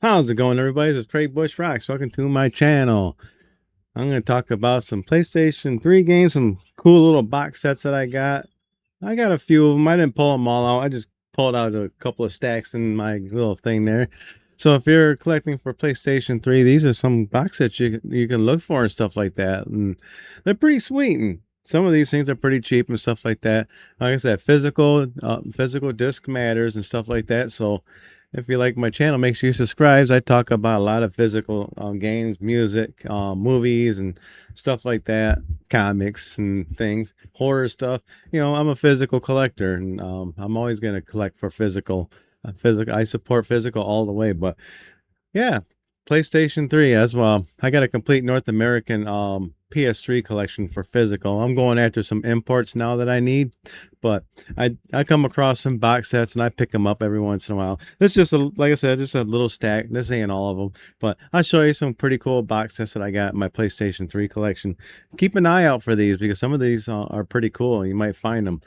How's it going, everybody? This is Craig Bush Rocks. Welcome to my channel. I'm going to talk about some PlayStation 3 games, some cool little box sets that I got. I got a few of them. I didn't pull them all out. I just pulled out a couple of stacks in my little thing there. So if you're collecting for PlayStation 3, these are some box sets you can look for and stuff like that. And they're pretty sweet. And some of these things are pretty cheap and stuff like that. Like I said, physical disc matters and stuff like that. So if you like my channel, make sure you subscribe. I talk about a lot of physical games, music, movies, and stuff like that, comics and things, horror stuff. You know, I'm a physical collector, and I'm always going to collect for physical. Physical, I support physical all the way. But yeah, PlayStation 3 as well. I got a complete North American PS3 collection for physical. I'm going after some imports now that I need, but I come across some box sets and I pick them up every once in a while. This is just like I said, just a little stack. This ain't all of them, but I'll show you some pretty cool box sets that I got in my PlayStation 3 collection. Keep an eye out for these because some of these are pretty cool. You might find them.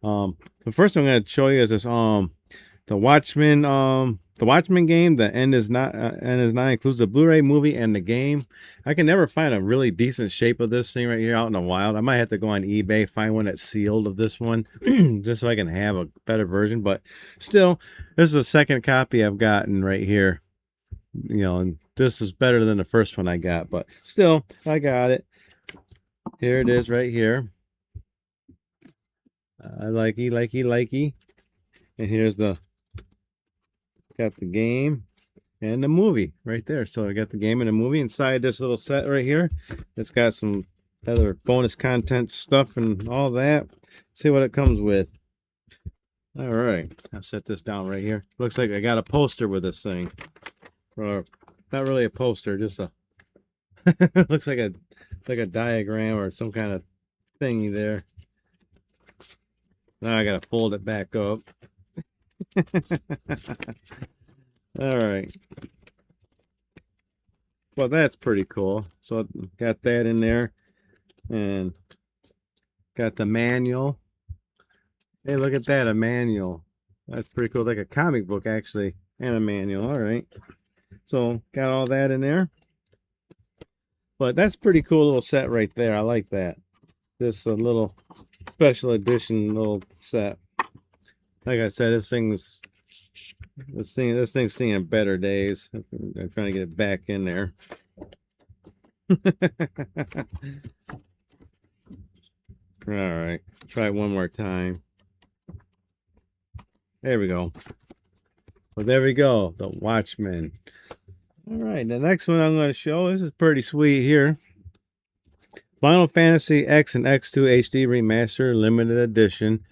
The first one I'm going to show you is this the Watchmen game. The end is not includes the Blu-ray movie and the game. I can never find a really decent shape of this thing right here out in the wild. I might have to go on eBay, find one that's sealed of this one just so I can have a better version. But still, this is the second copy I've gotten right here. You know, and this is better than the first one I got, but still, I got it. Here it is right here. I likey. And here's got the game and the movie right there. So I got the game and the movie inside this little set right here. It's got some other bonus content stuff and all that. Let's see what it comes with. All right, I'll set this down right here. Looks like I got a poster with this thing. Or not really a poster, just a looks like a diagram or some kind of thingy there. Now I gotta fold it back up. All right. Well, that's pretty cool. So got that in there and got the manual. Hey, look at that, a manual. That's pretty cool, like a comic book actually, and a manual. All right. So got all that in there. But that's pretty cool little set right there. I like that. Just a little special edition little set. Like I said, this thing's seeing better days. I'm trying to get it back in there. All right, try it one more time. There we go. Well, there we go. The Watchmen. All right, the next one I'm going to show, this is pretty sweet here. Final Fantasy X and X2 HD Remaster Limited Edition.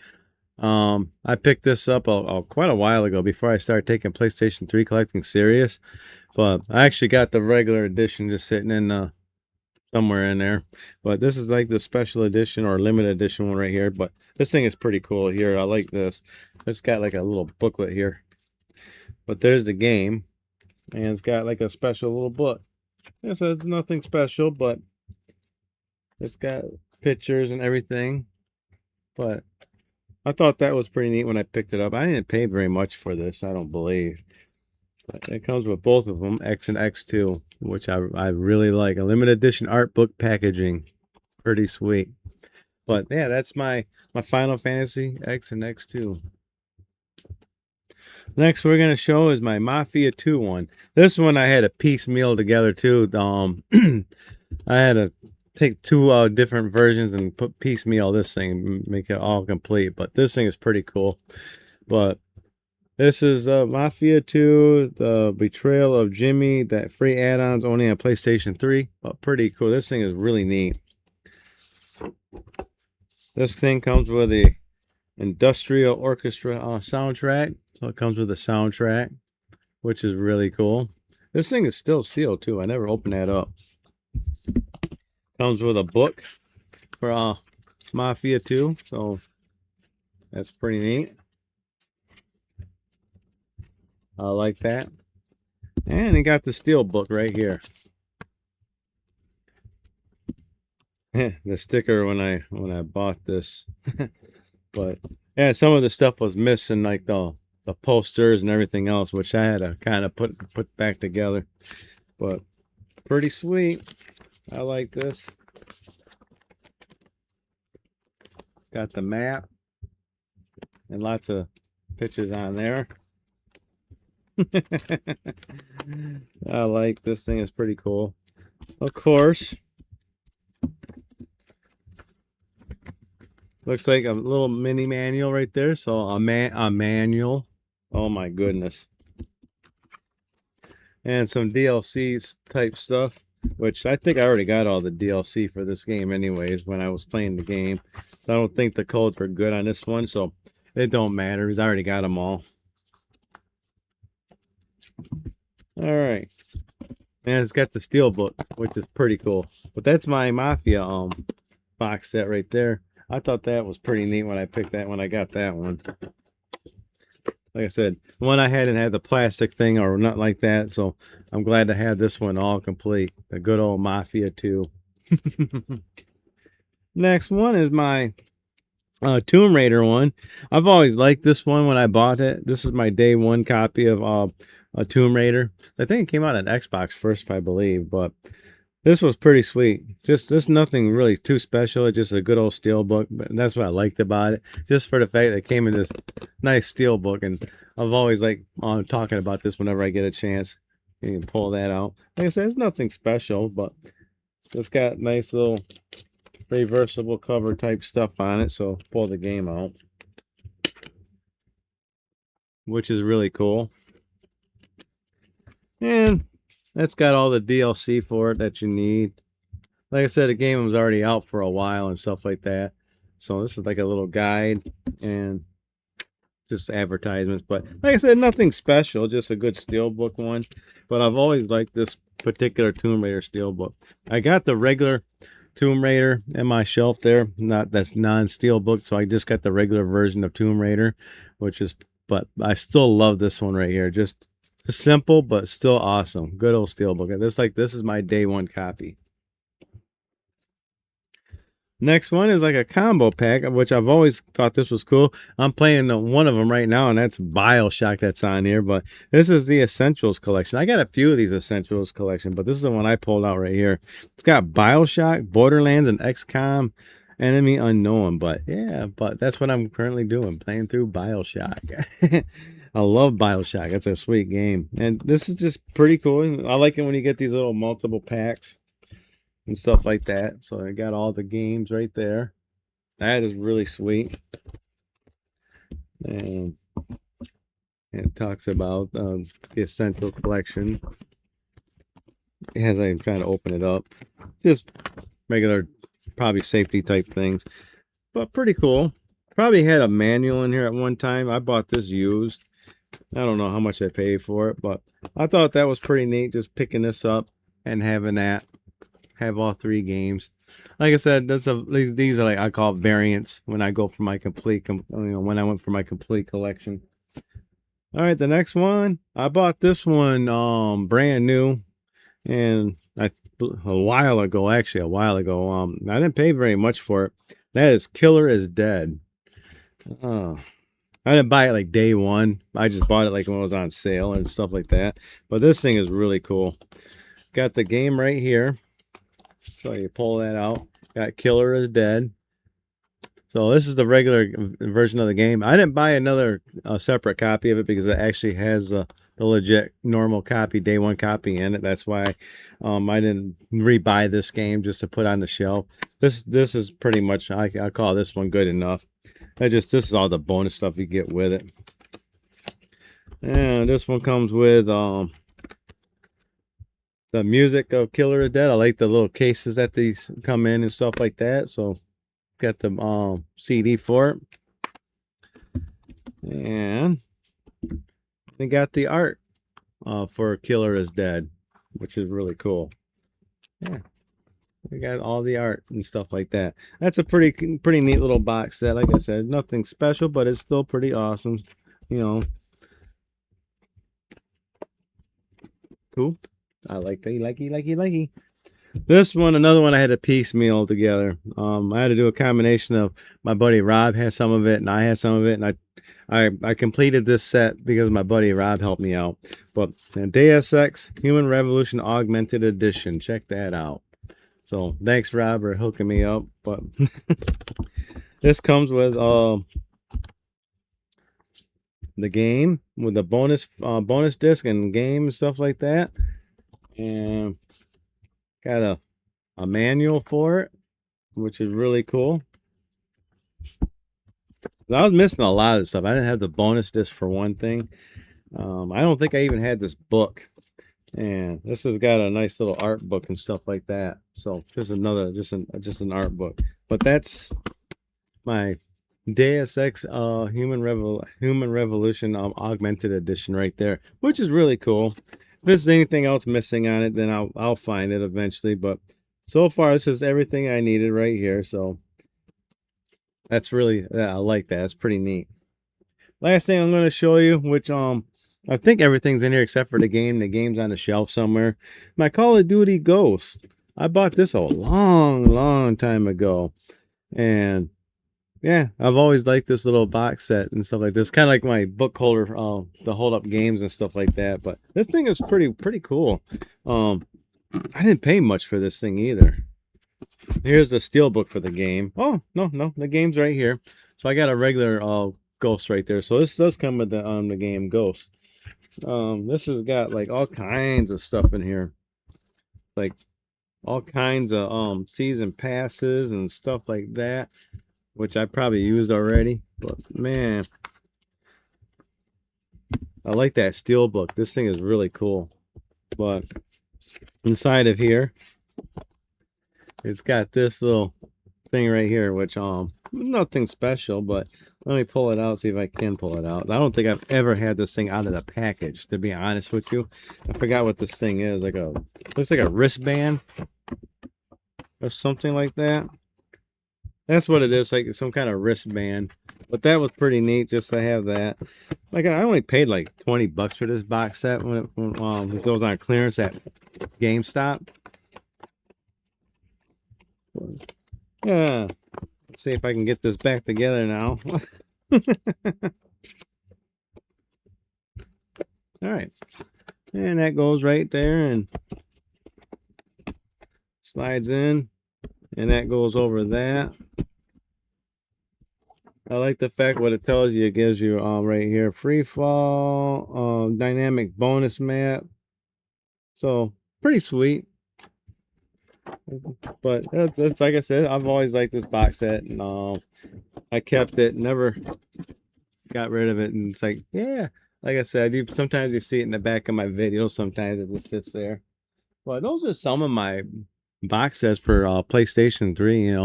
I picked this up quite a while ago before I started taking PlayStation 3 collecting serious. But I actually got the regular edition just sitting in somewhere in there. But this is like the special edition or limited edition one right here. But this thing is pretty cool here. I like this. It's got like a little booklet here. But there's the game. And it's got like a special little book. It says nothing special, but it's got pictures and everything. But I thought that was pretty neat when I picked it up. I didn't pay very much for this, I don't believe. But it comes with both of them, X and X2, which I really like. A limited edition art book packaging. Pretty sweet. But yeah, that's my Final Fantasy X and X2. Next we're going to show is my Mafia 2 one. This one I had to piecemeal together too. I had to take two different versions and put piecemeal this thing, make it all complete. But this thing is pretty cool. But this is Mafia 2, the Betrayal of Jimmy, that free add-ons only on PlayStation 3. But pretty cool. This thing is really neat. This thing comes with a Industrial Orchestra soundtrack. So it comes with a soundtrack, which is really cool. This thing is still sealed too. I never opened that up. Comes with a book for Mafia 2. So that's pretty neat. I like that. And it got the steel book right here. The sticker when I bought this. But yeah, some of the stuff was missing, like the the posters and everything else, which I had to kind of put back together. But pretty sweet. I like this. Got the map and lots of pictures on there. I like this thing. It's pretty cool. Of course, looks like a little mini manual right there. So a manual. Oh my goodness. And some DLC type stuff, which I think I already got all the DLC for this game anyways when I was playing the game. So I don't think the codes were good on this one, so it don't matter because I already got them all. All right. And it's got the Steelbook, which is pretty cool. But that's my Mafia box set right there. I thought that was pretty neat when I picked that when I got that one. Like I said, the one I hadn't had the plastic thing or nothing like that, so I'm glad to have this one all complete. The good old Mafia 2. Next one is my Tomb Raider one. I've always liked this one when I bought it. This is my day one copy of a Tomb Raider. I think it came out on Xbox first, I believe, but this was pretty sweet. Just nothing really too special. It's just a good old steelbook, but that's what I liked about it. Just for the fact that it came in this nice steelbook, and I've always like talking about this whenever I get a chance. You can pull that out. Like I said, it's nothing special, but it's got nice little reversible cover type stuff on it. So pull the game out, which is really cool. And that's got all the DLC for it that you need. Like I said, the game was already out for a while and stuff like that. So this is like a little guide and just advertisements. But like I said, nothing special, just a good steelbook one. But I've always liked this particular Tomb Raider steelbook. I got the regular Tomb Raider in my shelf there. That's non-steelbook, so I just got the regular version of Tomb Raider, but I still love this one right here. Just simple, but still awesome. Good old steelbook. This is my day one copy. Next one is like a combo pack, which I've always thought this was cool. I'm playing one of them right now, and that's BioShock that's on here. But this is the Essentials collection. I got a few of these Essentials collection, but this is the one I pulled out right here. It's got BioShock, Borderlands, and XCOM, Enemy Unknown. But yeah, that's what I'm currently doing, playing through BioShock. I love BioShock. It's a sweet game. And this is just pretty cool. I like it when you get these little multiple packs and stuff like that. So I got all the games right there. That is really sweet. And it talks about the Essential Collection. As I'm trying to open it up. Just regular, probably safety type things. But pretty cool. Probably had a manual in here at one time. I bought this used. I don't know how much I paid for it, but I thought that was pretty neat, just picking this up and having that. Have all three games. Like I said, these are like I call variants when I go for my complete, when I went for my complete collection. All right, the next one, I bought this one brand new, and a while ago. I didn't pay very much for it. That is Killer is Dead. I didn't buy it like day one. I just bought it like when it was on sale and stuff like that. But this thing is really cool. Got the game right here. So you pull that out. Got Killer is Dead. So this is the regular version of the game. I didn't buy another separate copy of it because it actually has the legit normal copy, day one copy in it. That's why I didn't rebuy this game just to put on the shelf. This is pretty much, I call this one good enough. This is all the bonus stuff you get with it. And this one comes with the music of Killer is Dead. I like the little cases that these come in and stuff like that. So got the CD for it. And they got the art for Killer is Dead, which is really cool. Yeah. We got all the art and stuff like that. That's a pretty neat little box set. Like I said, nothing special, but it's still pretty awesome. You know. Cool. I like that. Likey. This one, another one I had to piecemeal together. I had to do a combination of my buddy Rob had some of it and I had some of it, and I completed this set because my buddy Rob helped me out. But Deus Ex Human Revolution Augmented Edition. Check that out. So thanks, Rob, for hooking me up. But this comes with the game with the bonus disc and game and stuff like that, and got a manual for it, which is really cool. I was missing a lot of stuff. I didn't have the bonus disc for one thing. I don't think I even had this book, and this has got a nice little art book and stuff like that. So this is another just an art book. But that's my Deus Ex Human Revolution Augmented Edition right there, which is really cool. If there's anything else missing on it, then I'll find it eventually. But so far, this is everything I needed right here. So that's really, I like that. It's pretty neat. Last thing I'm going to show you, which I think everything's in here except for the game. The game's on the shelf somewhere. My Call of Duty Ghost. I bought this a long time ago, and yeah, I've always liked this little box set and stuff like this. Kind of like my book holder, to hold up games and stuff like that. But this thing is pretty cool. I didn't pay much for this thing either. Here's the steel book for the game. Oh, no, the game's right here. So I got a regular Ghost right there. So this does come with the game Ghost. This has got like all kinds of stuff in here. Like all kinds of season passes and stuff like that, which I probably used already. But man, I like that steel book. This thing is really cool. But inside of here, it's got this little thing right here, which nothing special, but let me pull it out, see if I can pull it out. I don't think I've ever had this thing out of the package, to be honest with you. I forgot what this thing is. Looks like a wristband or something like that. That's what it is, like some kind of wristband. But that was pretty neat just to have that. Like I only paid like 20 bucks for this box set when it was on clearance at GameStop. Yeah, let's see if I can get this back together now. All right, and that goes right there and slides in, and that goes over that. I like the fact what it tells you. It gives you right here free fall, dynamic bonus map. So pretty sweet. But that's like I said, I've always liked this box set, and I kept it, never got rid of it. And it's like, yeah, like I said, sometimes you see it in the back of my videos, sometimes it just sits there. But those are some of my box sets for PlayStation 3.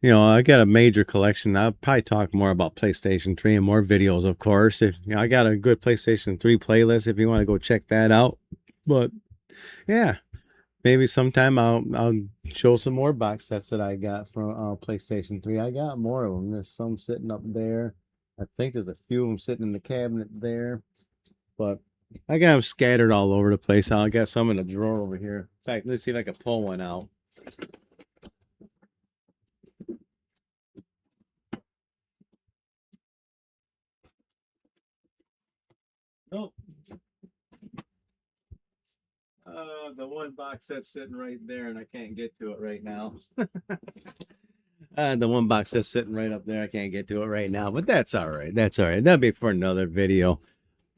I got a major collection. I'll probably talk more about PlayStation 3 and more videos, of course. I got a good PlayStation 3 playlist if you want to go check that out. But yeah, maybe sometime I'll show some more box sets that I got from PlayStation 3. I got more of them. There's some sitting up there. I think there's a few of them sitting in the cabinet there. But I got them scattered all over the place. I got some in a drawer over here. In fact, let's see if I can pull one out. Oh, the one box set's sitting right there, and I can't get to it right now. The one box that's sitting right up there, I can't get to it right now, but that's all right. That's all right. That'll be for another video.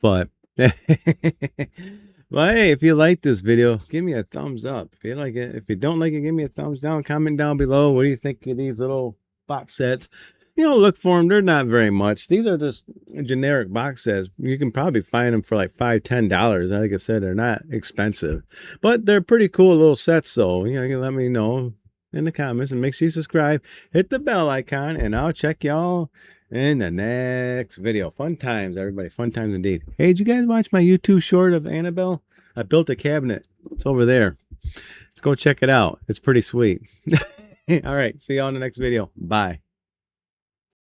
But well, hey, if you like this video, give me a thumbs up. If you like it, if you don't like it, give me a thumbs down. Comment down below. What do you think of these little box sets? Look for them. They're not very much. These are just generic box sets. You can probably find them for like $5-10. Like I said, they're not expensive, but they're pretty cool little sets. So you can let me know in the comments, and make sure you subscribe, hit the bell icon, and I'll check y'all in the next video. Fun times, everybody. Fun times indeed. Hey, did you guys watch my YouTube short of Annabelle? I built a cabinet. It's over there. Let's go check it out. It's pretty sweet. All right. See y'all in the next video. Bye.